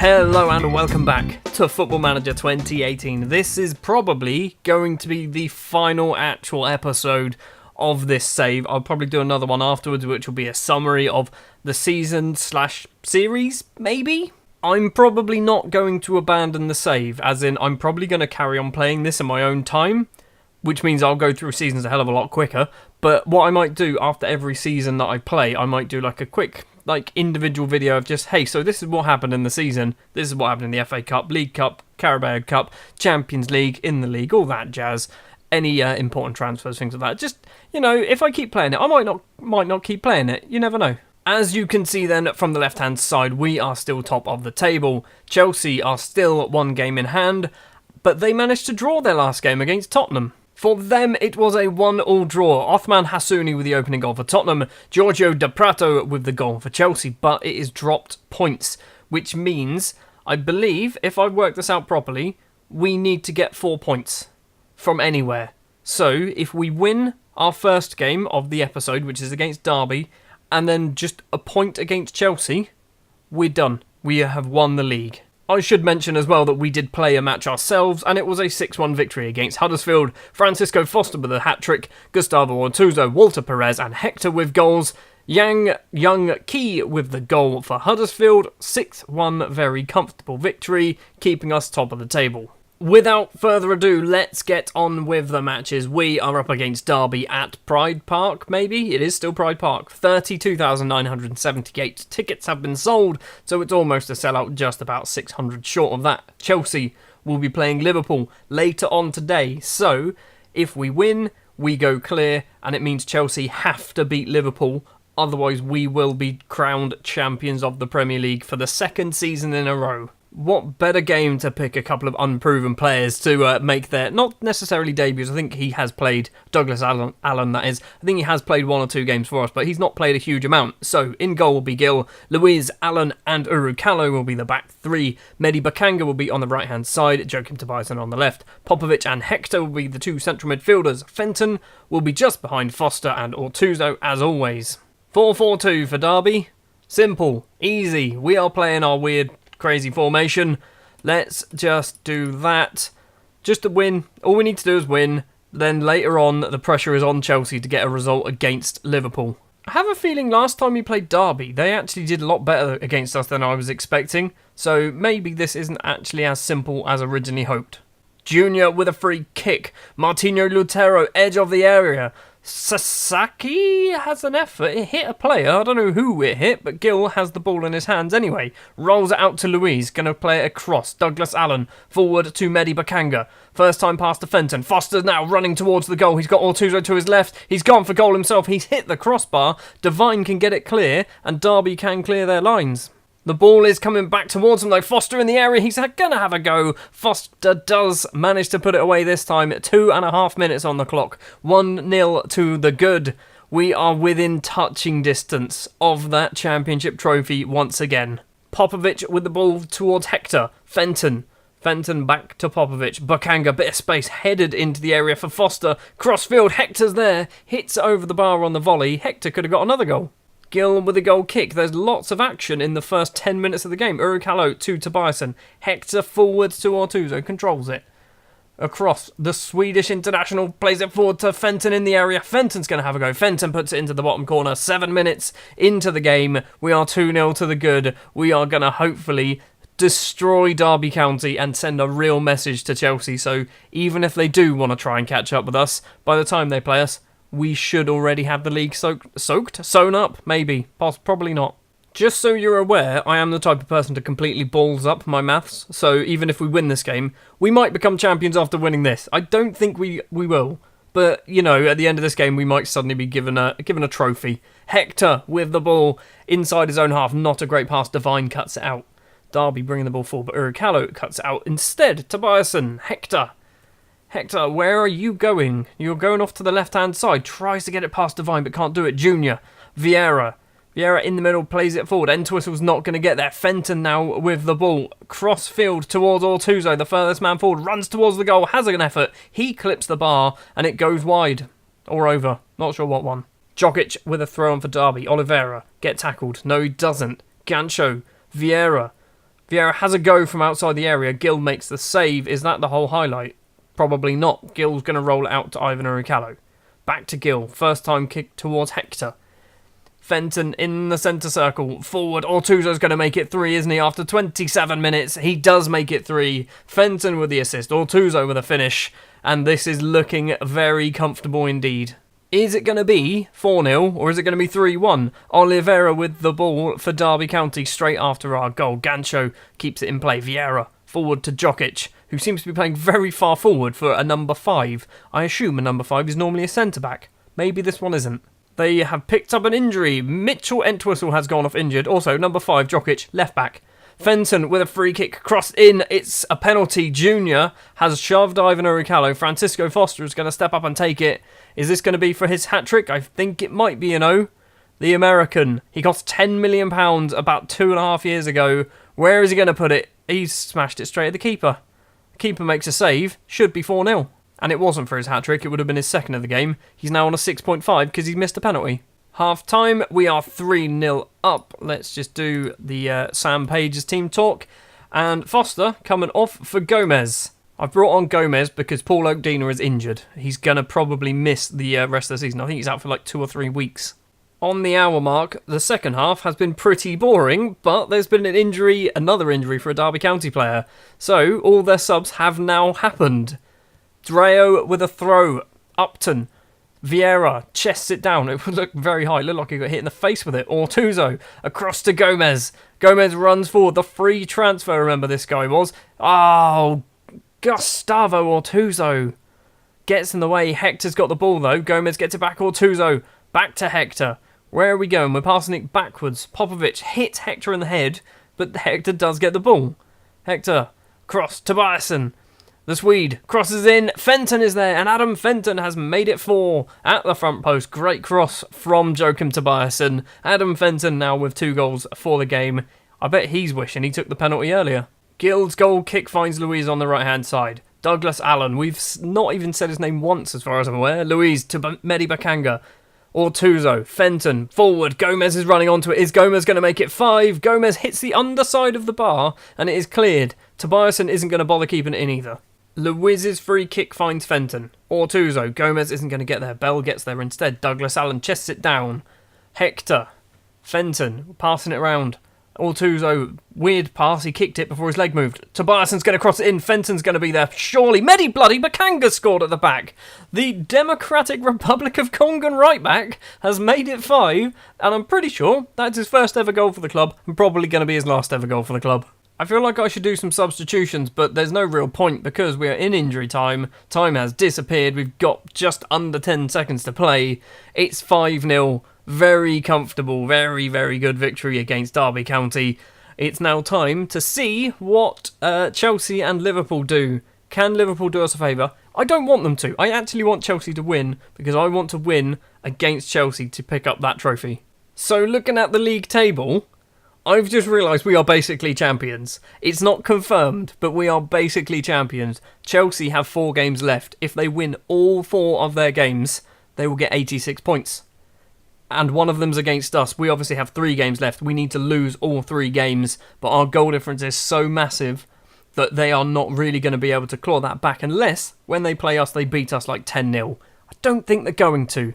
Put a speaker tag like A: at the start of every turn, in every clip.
A: Hello and welcome back to Football Manager 2018. This is probably going to be the final actual episode of this save. I'll probably do another one afterwards, which will be a summary of the season/series, maybe? I'm probably not going to abandon the save, as in I'm probably going to carry on playing this in my own time, which means I'll go through seasons a hell of a lot quicker. But what I might do after every season that I play, I might do like a quick individual video of just, hey, so this is what happened in the season, this is what happened in the FA Cup, League Cup, Carabao Cup, Champions League, in the league, all that jazz, any important transfers, things like that. Just, if I keep playing it, I might not keep playing it, you never know. As you can see then from the left hand side, we are still top of the table. Chelsea are still one game in hand, but they managed to draw their last game against Tottenham. For them, it was a 1-1 draw. Othman Hassouni with the opening goal for Tottenham, Giorgio De Prato with the goal for Chelsea, but it is dropped points, which means, I believe, if I work this out properly, we need to get 4 points from anywhere. So, if we win our first game of the episode, which is against Derby, and then just a point against Chelsea, we're done. We have won the league. I should mention as well that we did play a match ourselves, and it was a 6-1 victory against Huddersfield. Francisco Foster with a hat-trick, Gustavo Ortuzo, Walter Perez and Hector with goals. Yang Young Ki with the goal for Huddersfield. 6-1, very comfortable victory, keeping us top of the table. Without further ado, let's get on with the matches. We are up against Derby at Pride Park, maybe? It is still Pride Park. 32,978 tickets have been sold, so it's almost a sellout, just about 600 short of that. Chelsea will be playing Liverpool later on today, so if we win, we go clear, and it means Chelsea have to beat Liverpool, otherwise we will be crowned champions of the Premier League for the second season in a row. What better game to pick a couple of unproven players to make their, not necessarily debuts. I think he has played, Douglas Allen that is, I think he has played 1 or 2 games for us, but he's not played a huge amount. So in goal will be Gill, Luiz, Allen and Urukalo will be the back 3. Mehdi Bakanga will be on the right hand side, Joachim Tobiasen on the left. Popovic and Hector will be the 2 central midfielders. Fenton will be just behind Foster and Ortuzo as always. 4-4-2 for Derby. Simple, easy, we are playing our weird crazy formation. Let's just do that. Just to win. All we need to do is win. Then later on, the pressure is on Chelsea to get a result against Liverpool. I have a feeling last time we played Derby, they actually did a lot better against us than I was expecting. So maybe this isn't actually as simple as originally hoped. Junior with a free kick. Martino Lutero, edge of the area. Sasaki has an effort. It hit a player. I don't know who it hit, but Gill has the ball in his hands anyway. Rolls it out to Luiz. Going to play it across. Douglas Allen forward to Mehdi Bakanga. First time pass to Fenton. Foster's now running towards the goal. He's got Ortuzo to his left. He's gone for goal himself. He's hit the crossbar. Devine can get it clear, and Derby can clear their lines. The ball is coming back towards him though. Foster in the area. He's going to have a go. Foster does manage to put it away this time. 2.5 minutes on the clock. 1-0 to the good. We are within touching distance of that championship trophy once again. Popovic with the ball towards Hector. Fenton back to Popovic. Bakanga, bit of space, headed into the area for Foster. Crossfield, Hector's there. Hits over the bar on the volley. Hector could have got another goal. Gill with a goal kick. There's lots of action in the first 10 minutes of the game. Urukalo to Tobiasen. Hector forwards to Ortuzo. Controls it. Across. The Swedish international plays it forward to Fenton in the area. Fenton's going to have a go. Fenton puts it into the bottom corner. 7 minutes into the game. We are 2-0 to the good. We are going to hopefully destroy Derby County and send a real message to Chelsea. So even if they do want to try and catch up with us, by the time they play us, we should already have the league sewn up, maybe, probably not. Just so you're aware, I am the type of person to completely balls up my maths, so even if we win this game, we might become champions after winning this. I don't think we will, but, at the end of this game, we might suddenly be given a trophy. Hector with the ball inside his own half, not a great pass, Devine cuts it out. Derby bringing the ball forward, but Urukalo cuts it out instead. Tobiasen, Hector, where are you going? You're going off to the left-hand side. Tries to get it past Devine, but can't do it. Junior. Vieira in the middle, plays it forward. Entwistle's not going to get there. Fenton now with the ball. Cross field towards Ortuzo. The furthest man forward runs towards the goal. Has an effort. He clips the bar, and it goes wide. Or over. Not sure what one. Jokic with a throw-on for Derby. Oliveira. Get tackled. No, he doesn't. Gancho. Vieira. Vieira has a go from outside the area. Gill makes the save. Is that the whole highlight? Probably not. Gill's going to roll it out to Ivan Uricalo. Back to Gill. First time kick towards Hector. Fenton in the centre circle. Forward. Ortuzo's going to make it 3, isn't he? After 27 minutes, he does make it 3. Fenton with the assist. Ortuzo with a finish. And this is looking very comfortable indeed. Is it going to be 4-0 or is it going to be 3-1? Oliveira with the ball for Derby County straight after our goal. Gancho keeps it in play. Vieira forward to Jokic, who seems to be playing very far forward for a number 5. I assume a number 5 is normally a centre-back. Maybe this one isn't. They have picked up an injury. Mitchell Entwistle has gone off injured. Also, number 5, Jokic, left-back. Fenton with a free kick crossed in. It's a penalty. Junior has shoved Ivan Uricalo. Francisco Foster is going to step up and take it. Is this going to be for his hat-trick? I think it might be, The American. He cost £10 million about 2.5 years ago. Where is he going to put it? He's smashed it straight at the keeper. The keeper makes a save. Should be 4-0. And it wasn't for his hat-trick. It would have been his second of the game. He's now on a 6.5 because he's missed a penalty. Half-time, we are 3-0 up. Let's just do the Sam Page's team talk. And Foster coming off for Gomez. I've brought on Gomez because Paul Oakdina is injured. He's going to probably miss the rest of the season. I think he's out for like 2 or 3 weeks. On the hour mark, the second half has been pretty boring, but there's been an injury, another injury for a Derby County player. So, all their subs have now happened. Dreo with a throw. Upton. Vieira chests it down. It would look very high. It looked like he got hit in the face with it. Ortuzo across to Gomez. Gomez runs forward. The free transfer, remember this guy was. Oh, Gustavo Ortuzo gets in the way. Hector's got the ball though. Gomez gets it back. Ortuzo back to Hector. Where are we going? We're passing it backwards. Popovic hits Hector in the head, but Hector does get the ball. Hector cross. Tobiasen. The Swede crosses in. Fenton is there, and Adam Fenton has made it 4 at the front post. Great cross from Joachim Tobiasen. Adam Fenton now with 2 goals for the game. I bet he's wishing he took the penalty earlier. Gill's goal kick finds Louise on the right-hand side. Douglas Allen. We've not even said his name once as far as I'm aware. Louise to Mehdi Bakanga. Ortuzo. Fenton. Forward. Gomez is running onto it. Is Gomez going to make it 5? Gomez hits the underside of the bar, and it is cleared. Tobiasen isn't going to bother keeping it in either. Louise's free kick finds Fenton. Ortuzo. Gomez isn't going to get there. Bell gets there instead. Douglas Allen chests it down. Hector. Fenton. Passing it around. Ortuzo. Weird pass. He kicked it before his leg moved. Tobiasen's going to cross it in. Fenton's going to be there. Surely. Mehdi bloody Bakanga scored at the back. The Democratic Republic of Congo right back has made it 5. And I'm pretty sure that's his first ever goal for the club. And probably going to be his last ever goal for the club. I feel like I should do some substitutions, but there's no real point because we are in injury time. Time has disappeared. We've got just under 10 seconds to play. It's 5-0. Very comfortable, very, very good victory against Derby County. It's now time to see what Chelsea and Liverpool do. Can Liverpool do us a favour? I don't want them to. I actually want Chelsea to win because I want to win against Chelsea to pick up that trophy. So looking at the league table, I've just realised we are basically champions. It's not confirmed, but we are basically champions. Chelsea have 4 games left. If they win all 4 of their games, they will get 86 points. And one of them's against us. We obviously have 3 games left. We need to lose all 3 games, but our goal difference is so massive that they are not really going to be able to claw that back unless, when they play us, they beat us like 10-0. I don't think they're going to.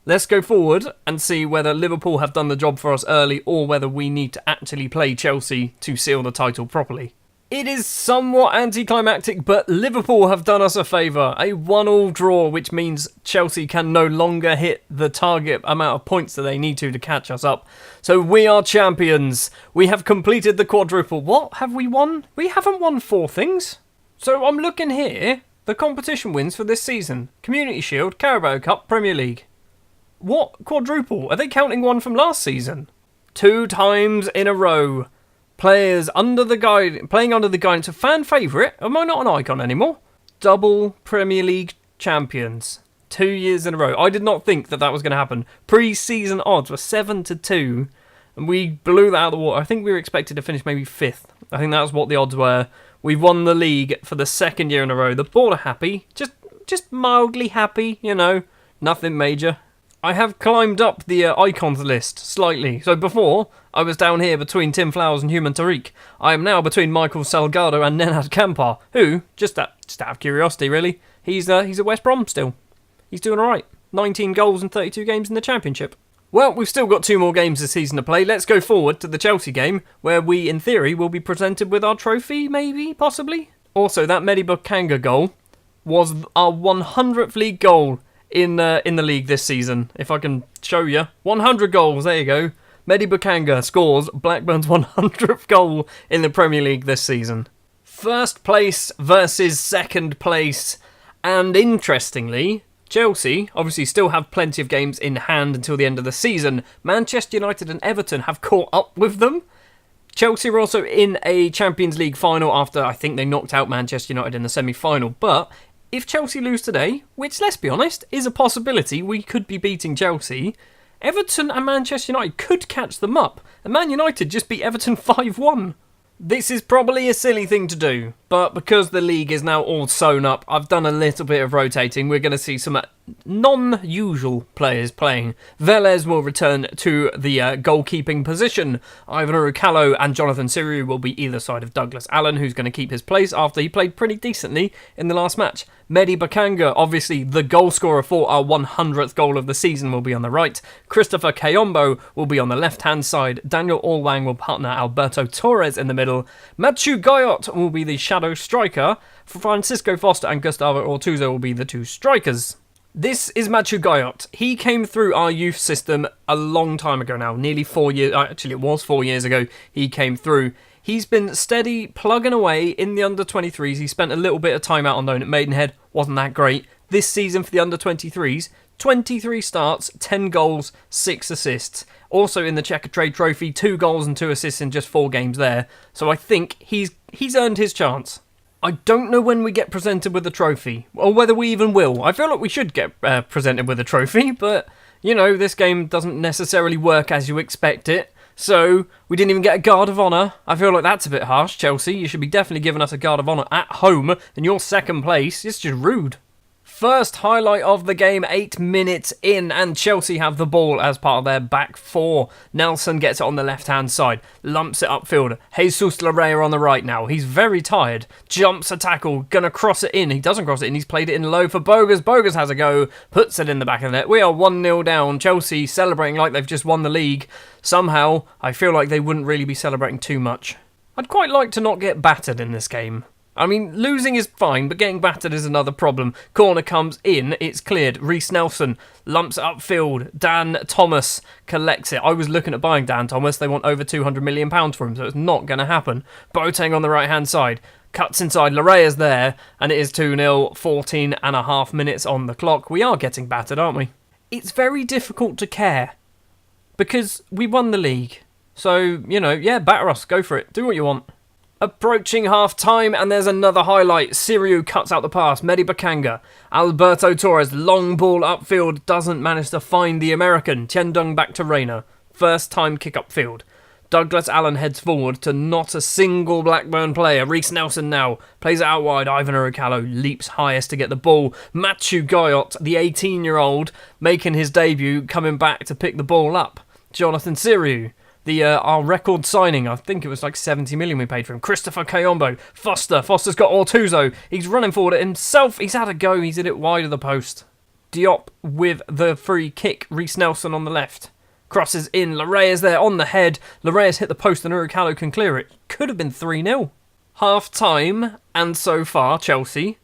A: Let's go forward and see whether Liverpool have done the job for us early or whether we need to actually play Chelsea to seal the title properly. It is somewhat anticlimactic, but Liverpool have done us a favour. A 1-1 draw, which means Chelsea can no longer hit the target amount of points that they need to catch us up. So we are champions. We have completed the quadruple. What have we won? We haven't won 4 things. So I'm looking here. The competition wins for this season. Community Shield, Carabao Cup, Premier League. What quadruple? Are they counting one from last season? 2 times in a row. Players under the playing under the guidance of fan favourite. Am I not an icon anymore? Double Premier League champions. 2 years in a row. I did not think that was going to happen. Pre-season odds were 7-2. And we blew that out of the water. I think we were expected to finish maybe 5th. I think that's what the odds were. We won the league for the 2nd year in a row. The board are happy. Just mildly happy, Nothing major. I have climbed up the icons list slightly. So before, I was down here between Tim Flowers and Human Tariq. I am now between Michael Salgado and Nenad Kampar, who, just out of curiosity really, he's at West Brom still. He's doing alright. 19 goals in 32 games in the Championship. Well, we've still got 2 more games this season to play. Let's go forward to the Chelsea game, where we, in theory, will be presented with our trophy, maybe, possibly? Also, that Mehdi Bukanga goal was our 100th league goal in the league this season. If I can show you. 100 goals, there you go. Mehdi Bukanga scores Blackburn's 100th goal in the Premier League this season. First place versus second place. And interestingly, Chelsea obviously still have plenty of games in hand until the end of the season. Manchester United and Everton have caught up with them. Chelsea were also in a Champions League final after I think they knocked out Manchester United in the semi-final. But if Chelsea lose today, which, let's be honest, is a possibility, we could be beating Chelsea, Everton and Manchester United could catch them up, and Man United just beat Everton 5-1. This is probably a silly thing to do, but because the league is now all sewn up, I've done a little bit of rotating. We're going to see some non-usual players playing. Velez will return to the goalkeeping position. Ivan Urukalo and Jonathan Siriu will be either side of Douglas Allen, who's going to keep his place after he played pretty decently in the last match. Mehdi Bukanga, obviously the goal scorer for our 100th goal of the season, will be on the right. Christopher Kayombo will be on the left-hand side. Daniel Allwang will partner Alberto Torres in the middle. Mathieu Goyot will be the shadow striker. Francisco Foster and Gustavo Ortuzzo will be the 2 strikers. This is Mathieu Goyot. He came through our youth system a long time ago now, nearly 4 years. Actually, it was 4 years ago he came through. He's been steady, plugging away in the under-23s. He spent a little bit of time out on loan at Maidenhead. Wasn't that great. This season for the under-23s, 23 starts, 10 goals, 6 assists. Also in the Checker Trade Trophy, 2 goals and 2 assists in just 4 games there. So I think he's earned his chance. I don't know when we get presented with a trophy, or whether we even will. I feel like we should get presented with a trophy, but, you know, this game doesn't necessarily work as you expect it. So, we didn't even get a Guard of Honour. I feel like that's a bit harsh, Chelsea. You should be definitely giving us a Guard of Honour at home, and you're second place. It's just rude. First highlight of the game, 8 minutes in, and Chelsea have the ball as part of their back 4. Nelson gets it on the left-hand side, lumps it upfield. Jesus Larrea on the right now. He's very tired. Jumps a tackle, gonna cross it in. He doesn't cross it in, he's played it in low for Bogas. Bogas has a go, puts it in the back of the net. We are 1-0 down. Chelsea celebrating like they've just won the league. Somehow, I feel like they wouldn't really be celebrating too much. I'd quite like to not get battered in this game. I mean, losing is fine, but getting battered is another problem. Corner comes in, it's cleared. Reece Nelson lumps it upfield. Dan Thomas collects it. I was looking at buying Dan Thomas. They want over £200 million for him, so it's not going to happen. Boateng on the right-hand side. Cuts inside, Larrea's there, and it is 2-0, 14 and a half minutes on the clock. We are getting battered, aren't we? It's very difficult to care, because we won the league. So, you know, yeah, batter us, go for it, do what you want. Approaching half-time, and there's another highlight. Siriu cuts out the pass. Mehdi Bukanga. Alberto Torres, long ball upfield, doesn't manage to find the American. Tiendong back to Reina. First time kick upfield. Douglas Allen heads forward to not a single Blackburn player. Reece Nelson now plays it out wide. Ivan Urukalo leaps highest to get the ball. Mathieu Goyot, the 18-year-old, making his debut, coming back to pick the ball up. Jonathan Siriu. Our record signing, I think it was like 70 million we paid for him. Christopher Kayombo. Foster's got Ortuzzo. He's running forward at himself. He's had a go. He's hit it wide of the post. Diop with the free kick. Reece Nelson on the left. Crosses in. Larrea's there on the head. Larrea's hit the post and Urukalo can clear it. Could have been 3-0. Half time, and so far, Chelsea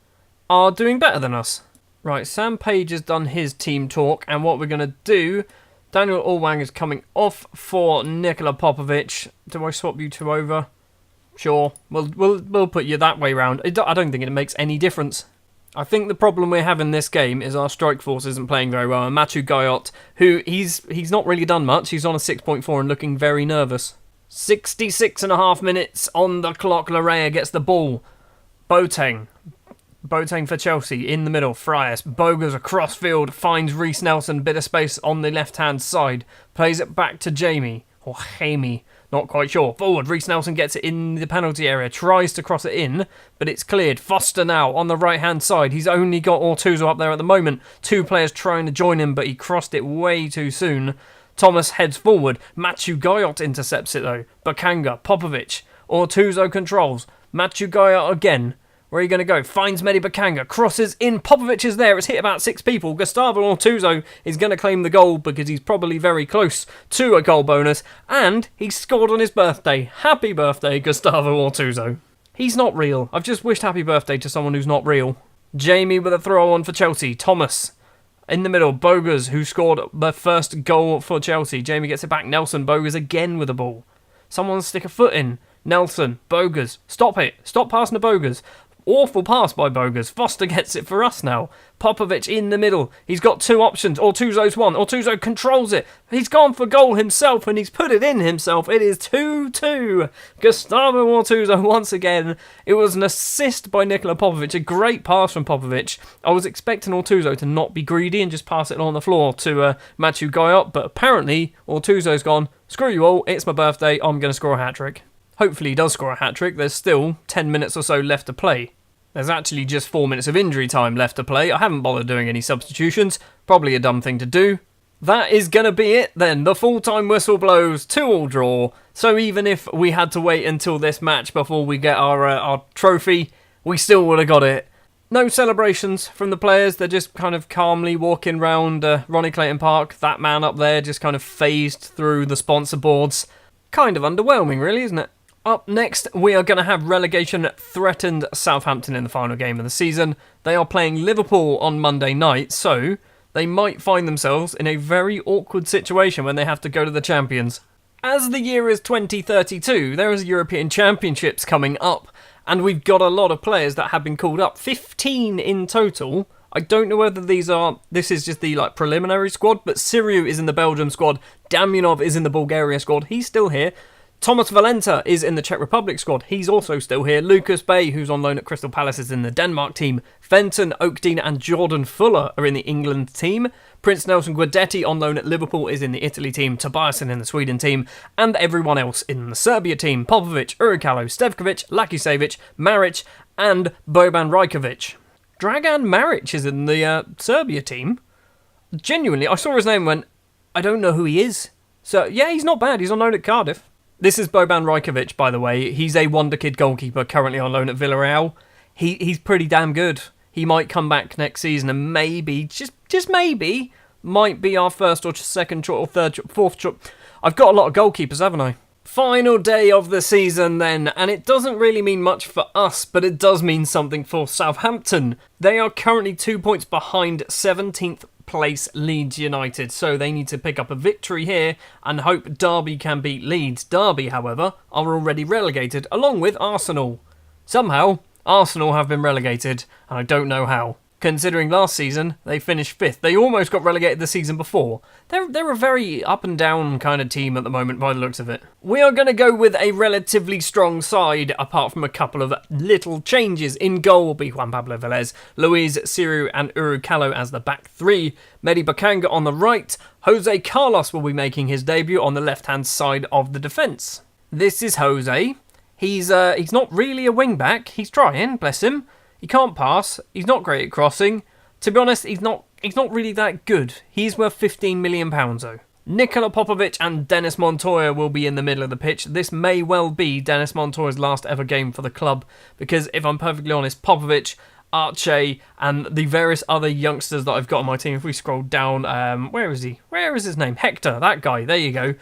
A: are doing better than us. Right, Sam Page has done his team talk, and what we're going to do... Daniel Allwang is coming off for Nikola Popovic. Do I swap you 2 over? Sure. We'll put you that way round. I don't think it makes any difference. I think the problem we're having this game is our strike force isn't playing very well. And Mathieu Goyot, who he's not really done much. He's on a 6.4 and looking very nervous. 66 and a half minutes on the clock. Larrea gets the ball. Boateng for Chelsea, in the middle, Frias. Bogas across field, finds Reece Nelson, bit of space on the left-hand side. Plays it back to Jamie, or Jamie, Not quite sure. Forward, Reece Nelson gets it in the penalty area, tries to cross it in, but it's cleared. Foster now on the right-hand side. He's only got Ortuzzo up there at the moment. 2 players trying to join him, but he crossed it way too soon. Thomas heads forward. Matthew Guyot intercepts it though. Bakanga, Popovic. Ortuzzo controls. Matthew Guyot again. Where are you going to go? Finds Mehdi Bakanga. Crosses in. Popovic is there. It's hit about 6 people. Gustavo Ortuzzo is going to claim the goal because he's probably very close to a goal bonus. And he scored on his birthday. Happy birthday, Gustavo Ortuzzo. He's not real. I've just wished happy birthday to someone who's not real. Jamie with a throw on for Chelsea. Thomas in the middle. Bogus, who scored the first goal for Chelsea. Jamie gets it back. Nelson. Bogus again with the ball. Someone stick a foot in. Nelson. Bogus. Stop it. Stop passing to Bogus. Awful pass by Bogus. Foster gets it for us now. Popovic in the middle. He's got 2 options. Ortuzzo's one. Ortuzzo controls it. He's gone for goal himself and he's put it in himself. It is 2-2. Gustavo Ortuzzo once again. It was an assist by Nikola Popovic. A great pass from Popovic. I was expecting Ortuzzo to not be greedy and just pass it on the floor to Matthew Guyot, but apparently Ortuzzo's gone, screw you all, it's my birthday, I'm going to score a hat-trick. Hopefully he does score a hat-trick. There's still 10 minutes or so left to play. There's actually just 4 minutes of injury time left to play. I haven't bothered doing any substitutions. Probably a dumb thing to do. That is going to be it then. The full-time whistle blows, 2-2 draw. So even if we had to wait until this match before we get our trophy, we still would have got it. No celebrations from the players. They're just kind of calmly walking round Ronnie Clayton Park. That man up there just kind of phased through the sponsor boards. Kind of underwhelming, really, isn't it? Up next, we are going to have relegation-threatened Southampton in the final game of the season. They are playing Liverpool on Monday night, so they might find themselves in a very awkward situation when they have to go to the champions. As the year is 2032, there is European Championships coming up, and we've got a lot of players that have been called up. 15 in total. I don't know whether this is just the preliminary squad, but Siriu is in the Belgium squad. Damjanov is in the Bulgaria squad. He's still here. Thomas Valenta is in the Czech Republic squad. He's also still here. Lucas Bay, who's on loan at Crystal Palace, is in the Denmark team. Fenton, Oakdean and Jordan Fuller are in the England team. Prince Nelson Guidetti on loan at Liverpool is in the Italy team. Tobiasen in the Sweden team. And everyone else in the Serbia team. Popovic, Urukalo, Stevkovic, Lakisevic, Maric and Boban Rajkovic. Dragan Maric is in the Serbia team. Genuinely, I saw his name and went, I don't know who he is. So, yeah, he's not bad. He's on loan at Cardiff. This is Boban Rajkovic, by the way. He's a wonder kid goalkeeper currently on loan at Villarreal. He's pretty damn good. He might come back next season and maybe, just maybe, might be our first or second choice or third, fourth choice. I've got a lot of goalkeepers, haven't I? Final day of the season then, and it doesn't really mean much for us, but it does mean something for Southampton. They are currently 2 points behind 17th place Leeds United, so they need to pick up a victory here and hope Derby can beat Leeds. Derby, however, are already relegated along with Arsenal. Somehow, Arsenal have been relegated, and I don't know how. Considering last season, they finished 5th. They almost got relegated the season before. They're a very up and down kind of team at the moment by the looks of it. We are going to go with a relatively strong side, apart from a couple of little changes. In goal will be Juan Pablo Velez, Luis, Siriu and Urukalo as the back 3. Mehdi Bakanga on the right. Jose Carlos will be making his debut on the left-hand side of the defence. This is Jose. He's not really a wing-back. He's trying, bless him. He can't pass. He's not great at crossing. To be honest, he's not really that good. He's worth £15 million though. Nikola Popovic and Dennis Montoya will be in the middle of the pitch. This may well be Dennis Montoya's last ever game for the club because if I'm perfectly honest, Popovic, Arche and the various other youngsters that I've got on my team, if we scroll down, where is he? Where is his name? Hector, that guy. There you go.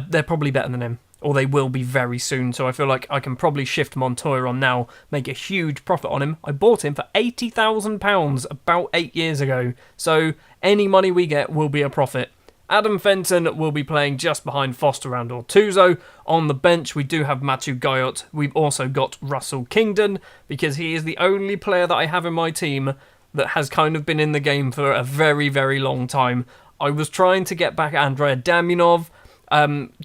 A: They're probably better than him. Or they will be very soon, so I feel like I can probably shift Montoya on now, make a huge profit on him. I bought him for £80,000 about 8 years ago, so any money we get will be a profit. Adam Fenton will be playing just behind Foster and Ortuzzo. On the bench, we do have Matthew Guyot. We've also got Russell Kingdon, because he is the only player that I have in my team that has kind of been in the game for a very, very long time. I was trying to get back Andrea Damjanov,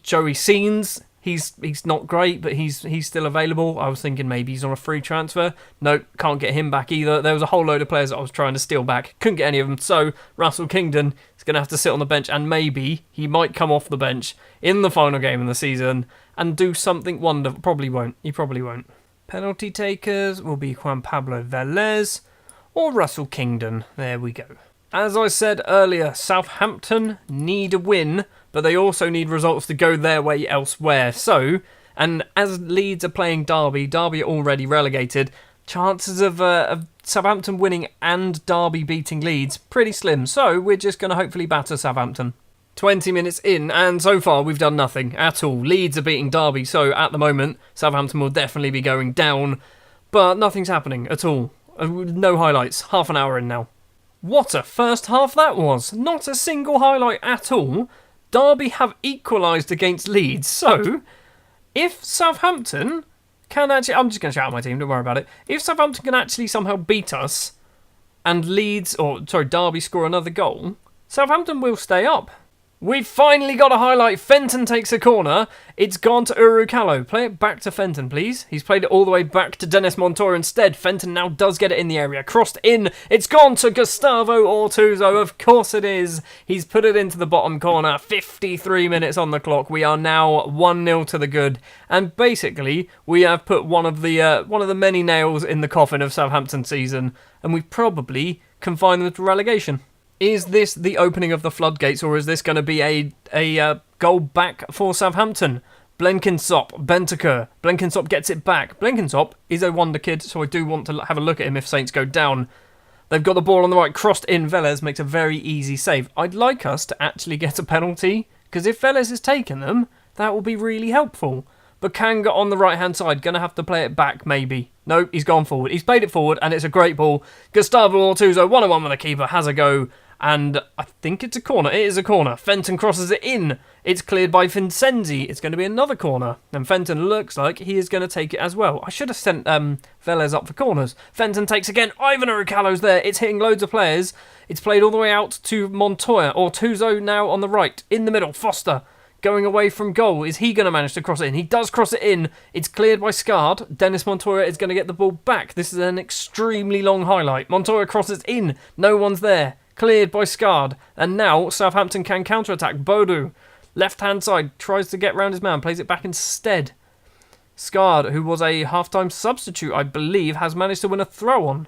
A: Joey Seens. He's not great, but he's still available. I was thinking maybe he's on a free transfer. Nope, can't get him back either. There was a whole load of players that I was trying to steal back. Couldn't get any of them. So Russell Kingdon is going to have to sit on the bench, and maybe he might come off the bench in the final game of the season and do something wonderful. Probably won't. He probably won't. Penalty takers will be Juan Pablo Velez or Russell Kingdon. There we go. As I said earlier, Southampton need a win, but they also need results to go their way elsewhere. So, and as Leeds are playing Derby are already relegated, chances of Southampton winning and Derby beating Leeds, pretty slim. So, we're just going to hopefully batter Southampton. 20 minutes in, and so far we've done nothing at all. Leeds are beating Derby, so at the moment, Southampton will definitely be going down, but nothing's happening at all. No highlights. Half an hour in now. What a first half that was. Not a single highlight at all. Derby have equalised against Leeds. So, if Southampton can actually... I'm just going to shout at my team, don't worry about it. If Southampton can actually somehow beat us and Derby score another goal, Southampton will stay up. We've finally got a highlight. Fenton takes a corner. It's gone to Urukalo. Play it back to Fenton, please. He's played it all the way back to Dennis Montoya instead. Fenton now does get it in the area. Crossed in. It's gone to Gustavo Ortuzzo. Of course it is. He's put it into the bottom corner. 53 minutes on the clock. We are now 1-0 to the good. And basically, we have put one of the many nails in the coffin of Southampton season. And we probably confine them to relegation. Is this the opening of the floodgates, or is this going to be a goal back for Southampton? Blenkinsop, Bentancur. Blenkinsop gets it back. Blenkinsop is a wonder kid, so I do want to have a look at him if Saints go down. They've got the ball on the right, crossed in. Velez makes a very easy save. I'd like us to actually get a penalty, because if Velez has taken them, that will be really helpful. But Kanga on the right-hand side, going to have to play it back, maybe. No, he's gone forward. He's played it forward, and it's a great ball. Gustavo Ortuzzo, 1-on-1 with the keeper, has a go. And I think it's a corner. It is a corner. Fenton crosses it in. It's cleared by Vincenzi. It's going to be another corner. And Fenton looks like he is going to take it as well. I should have sent Velez up for corners. Fenton takes again. Ivan Urukalo's there. It's hitting loads of players. It's played all the way out to Montoya. Ortuzzo now on the right. In the middle, Foster going away from goal. Is he going to manage to cross it in? He does cross it in. It's cleared by Scard. Dennis Montoya is going to get the ball back. This is an extremely long highlight. Montoya crosses in. No one's there. Cleared by Scard. And now Southampton can counter-attack. Bodu, left-hand side, tries to get round his man, plays it back instead. Scard, who was a half-time substitute, I believe, has managed to win a throw-on.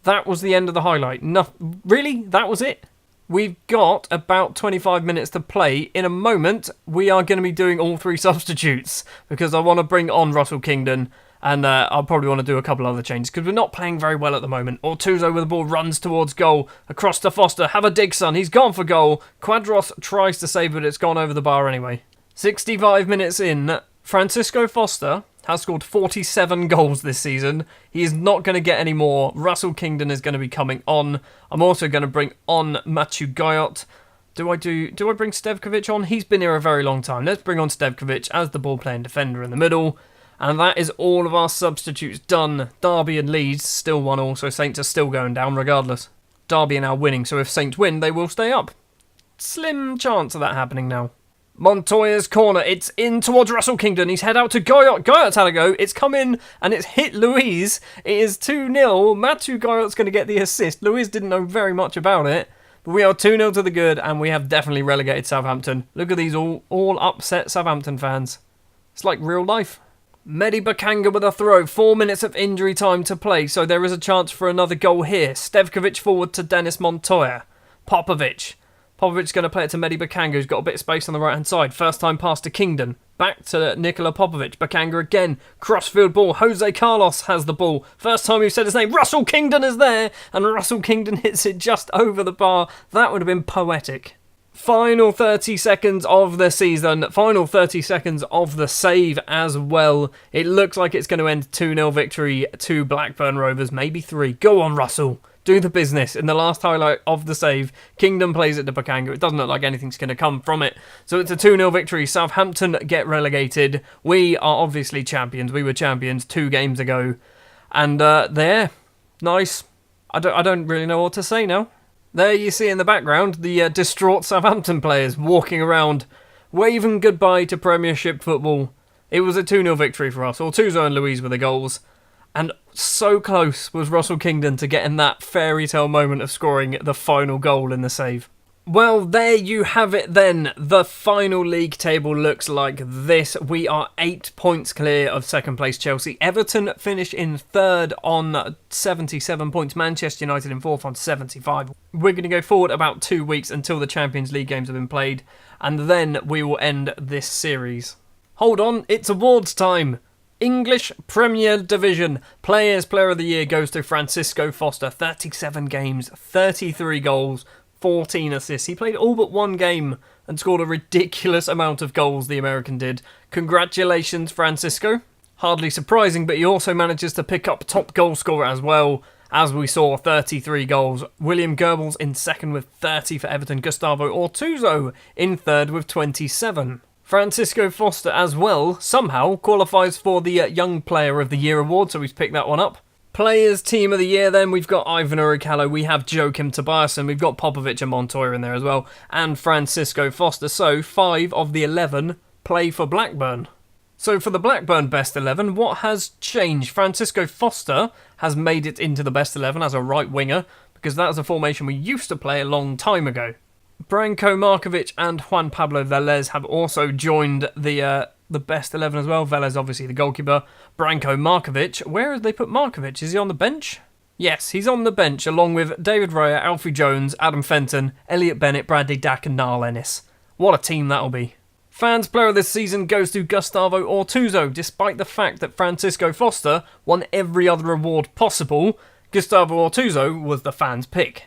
A: That was the end of the highlight. No, really? That was it? We've got about 25 minutes to play. In a moment, we are going to be doing all three substitutes because I want to bring on Russell Kingdon. And I'll probably want to do a couple other changes because we're not playing very well at the moment. Ortuzzo with the ball runs towards goal. Across to Foster. Have a dig, son. He's gone for goal. Quadros tries to save, but it's gone over the bar anyway. 65 minutes in. Francisco Foster has scored 47 goals this season. He is not going to get any more. Russell Kingdon is going to be coming on. I'm also going to bring on Matthew Guyot. Do I bring Stevkovic on? He's been here a very long time. Let's bring on Stevkovic as the ball-playing defender in the middle. And that is all of our substitutes done. Derby and Leeds still 1-1, so Saints are still going down regardless. Derby are now winning, so if Saints win, they will stay up. Slim chance of that happening now. Montoya's corner. It's in towards Russell Kingdon. He's head out to Guyot. Guyot's had a go. It's come in and it's hit Luiz. It is 2-0. Matthew Guyot's going to get the assist. Luiz didn't know very much about it. But we are 2-0 to the good and we have definitely relegated Southampton. Look at these all upset Southampton fans. It's like real life. Mehdi Bakanga with a throw. 4 minutes of injury time to play, so there is a chance for another goal here. Stevkovic forward to Dennis Montoya. Popovic's going to play it to Mehdi Bakanga, who's got a bit of space on the right-hand side. First time pass to Kingdon. Back to Nikola Popovic. Bakanga again. Crossfield ball. Jose Carlos has the ball. First time we've said his name. Russell Kingdon is there. And Russell Kingdon hits it just over the bar. That would have been poetic. Final 30 seconds of the season. Final 30 seconds of the save as well. It looks like it's going to end 2-0 victory to Blackburn Rovers. Maybe 3. Go on, Russell. Do the business. In the last highlight of the save, Kingdom plays it to Bakanga. It doesn't look like anything's going to come from it. So it's a 2-0 victory. Southampton get relegated. We are obviously champions. We were champions 2 games ago. And there. Nice. I don't really know what to say now. There you see in the background the distraught Southampton players walking around waving goodbye to Premiership football. It was a 2-0 victory for us. Ortuzzo and Luiz were the goals. And so close was Russell Kingdon to getting that fairy tale moment of scoring the final goal in the save. Well, there you have it then. The final league table looks like this. We are 8 points clear of second place Chelsea. Everton finish in third on 77 points. Manchester United in fourth on 75. We're going to go forward about 2 weeks until the Champions League games have been played. And then we will end this series. Hold on, it's awards time. English Premier Division. Player of the Year goes to Francisco Foster. 37 games, 33 goals, 14 assists. He played all but one game and scored a ridiculous amount of goals, the American did. Congratulations, Francisco. Hardly surprising, but he also manages to pick up top goal scorer as well, as we saw 33 goals. William Goebbels in second with 30 for Everton. Gustavo Ortuzzo in third with 27. Francisco Foster as well somehow qualifies for the Young Player of the Year award, so he's picked that one up. Players Team of the Year then, we've got Ivan Uricalo, we have Joachim Tobiasen, we've got Popovic and Montoya in there as well, and Francisco Foster. So 5 of the 11 play for Blackburn. So for the Blackburn best 11, what has changed? Francisco Foster has made it into the best 11 as a right winger, because that is a formation we used to play a long time ago. Branko Markovic and Juan Pablo Velez have also joined the best 11 as well. Velez obviously the goalkeeper. Branko Markovic, where have they put Markovic? Is he on the bench? Yes, he's on the bench along with David Raya, Alfie Jones, Adam Fenton, Elliot Bennett, Bradley Dack and Niall Ennis. What a team that'll be. Fans Player of this season goes to Gustavo Ortuzzo. Despite the fact that Francisco Foster won every other award possible, Gustavo Ortuzzo was the fans' pick.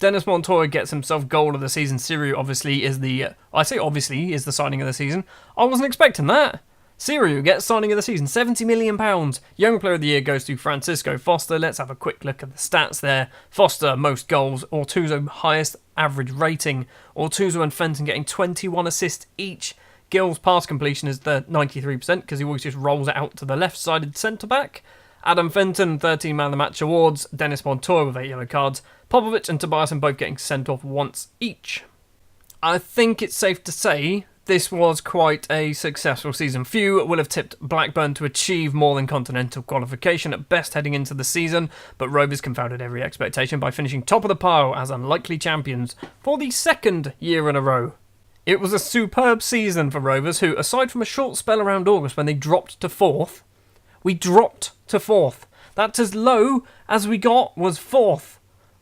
A: Dennis Montoya gets himself goal of the season. Siriu obviously is the signing of the season. I wasn't expecting that. Siriu gets signing of the season, £70 million. Young Player of the Year goes to Francisco Foster. Let's have a quick look at the stats there. Foster, most goals. Ortuzzo, highest average rating. Ortuzzo and Fenton getting 21 assists each. Gill's pass completion is the 93% because he always just rolls it out to the left-sided centre-back. Adam Fenton, 13 Man of the Match awards. Dennis Montoya with 8 yellow cards. Popovic and Tobiasen both getting sent off once each. I think it's safe to say this was quite a successful season. Few will have tipped Blackburn to achieve more than continental qualification at best heading into the season, but Rovers confounded every expectation by finishing top of the pile as unlikely champions for the second year in a row. It was a superb season for Rovers, who, aside from a short spell around August when they dropped to 4th, we dropped to 4th. That's as low as we got was 4th.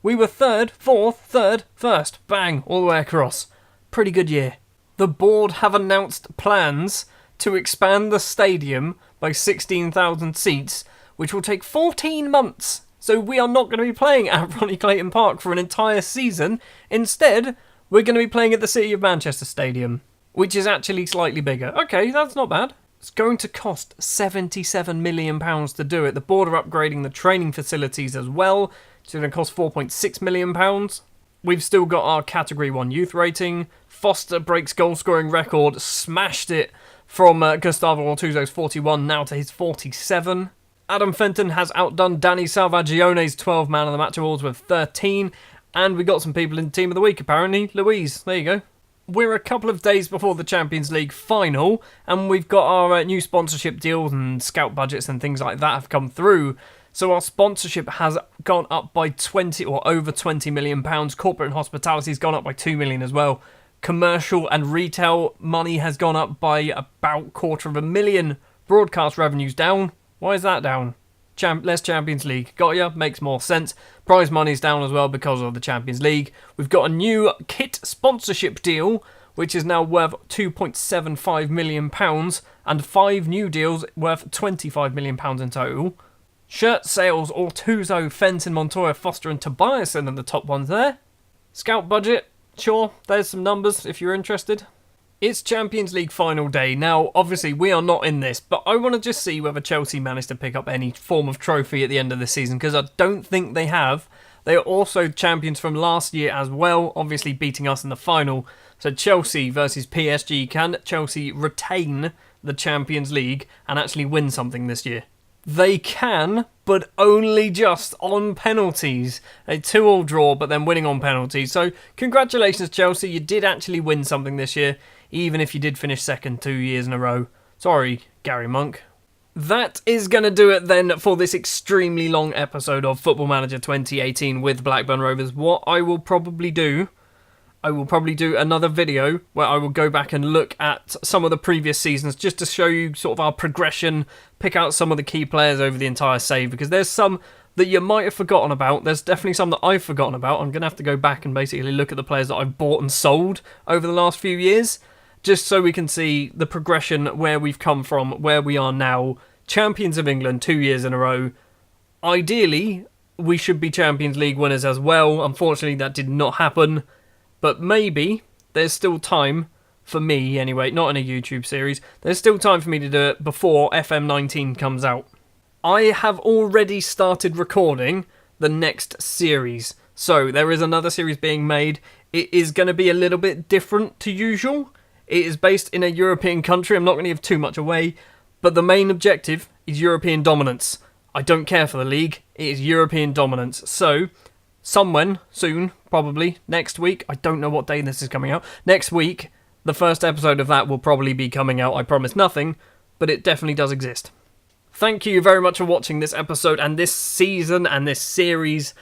A: We were 3rd, 4th, 3rd, 1st. Bang, all the way across. Pretty good year. The board have announced plans to expand the stadium by 16,000 seats, which will take 14 months. So we are not going to be playing at Ronnie Clayton Park for an entire season. Instead, we're going to be playing at the City of Manchester Stadium, which is actually slightly bigger. Okay, that's not bad. It's going to cost £77 million to do it. The board are upgrading the training facilities as well. It's going to cost £4.6 million. We've still got our Category 1 youth rating. Foster breaks goal-scoring record, smashed it from Gustavo Ortuzzo's 41 now to his 47. Adam Fenton has outdone Danny Salvagione's 12 Man of the Match awards with 13. And we got some people in Team of the Week, apparently. Louise, there you go. We're a couple of days before the Champions League final, and we've got our new sponsorship deals and scout budgets and things like that have come through. So our sponsorship has gone up by 20 or over £20 million. Corporate and hospitality has gone up by 2 million as well. Commercial and retail money has gone up by about £250,000. Broadcast revenues down. Why is that down? Less Champions League. Got ya? Makes more sense. Prize money's down as well because of the Champions League. We've got a new kit sponsorship deal, which is now worth £2.75 million, and 5 new deals worth £25 million in total. Shirt sales, Ortuzzo, Fenton, Montoya, Foster and Tobiasen are the top ones there. Scout budget, sure, there's some numbers if you're interested. It's Champions League final day. Now, obviously, we are not in this, but I want to just see whether Chelsea managed to pick up any form of trophy at the end of the season, because I don't think they have. They are also champions from last year as well, obviously beating us in the final. So Chelsea versus PSG. Can Chelsea retain the Champions League and actually win something this year? They can, but only just on penalties. A 2-2 draw, but then winning on penalties. So congratulations, Chelsea. You did actually win something this year. even if you did finish second 2 years in a row. Sorry, Gary Monk. That is going to do it then for this extremely long episode of Football Manager 2018 with Blackburn Rovers. What I will probably do another video where I will go back and look at some of the previous seasons just to show you sort of our progression, pick out some of the key players over the entire save, because there's some that you might have forgotten about. There's definitely some that I've forgotten about. I'm going to have to go back and basically look at the players that I've bought and sold over the last few years, just so we can see the progression, where we've come from, where we are now. Champions of England 2 years in a row. Ideally, we should be Champions League winners as well. Unfortunately, that did not happen. But maybe there's still time for me, anyway, not in a YouTube series. There's still time for me to do it before FM19 comes out. I have already started recording the next series. So there is another series being made. It is going to be a little bit different to usual. It is based in a European country. I'm not going to give too much away. But the main objective is European dominance. I don't care for the league. It is European dominance. So someone soon, probably next week, I don't know what day this is coming out, next week, the first episode of that will probably be coming out. I promise nothing, but it definitely does exist. Thank you very much for watching this episode and this season and this series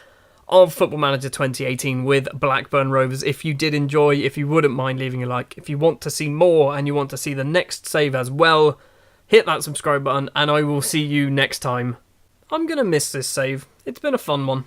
A: of Football Manager 2018 with Blackburn Rovers. If you did enjoy, if you wouldn't mind leaving a like, if you want to see more and you want to see the next save as well, hit that subscribe button and I will see you next time. I'm going to miss this save. It's been a fun one.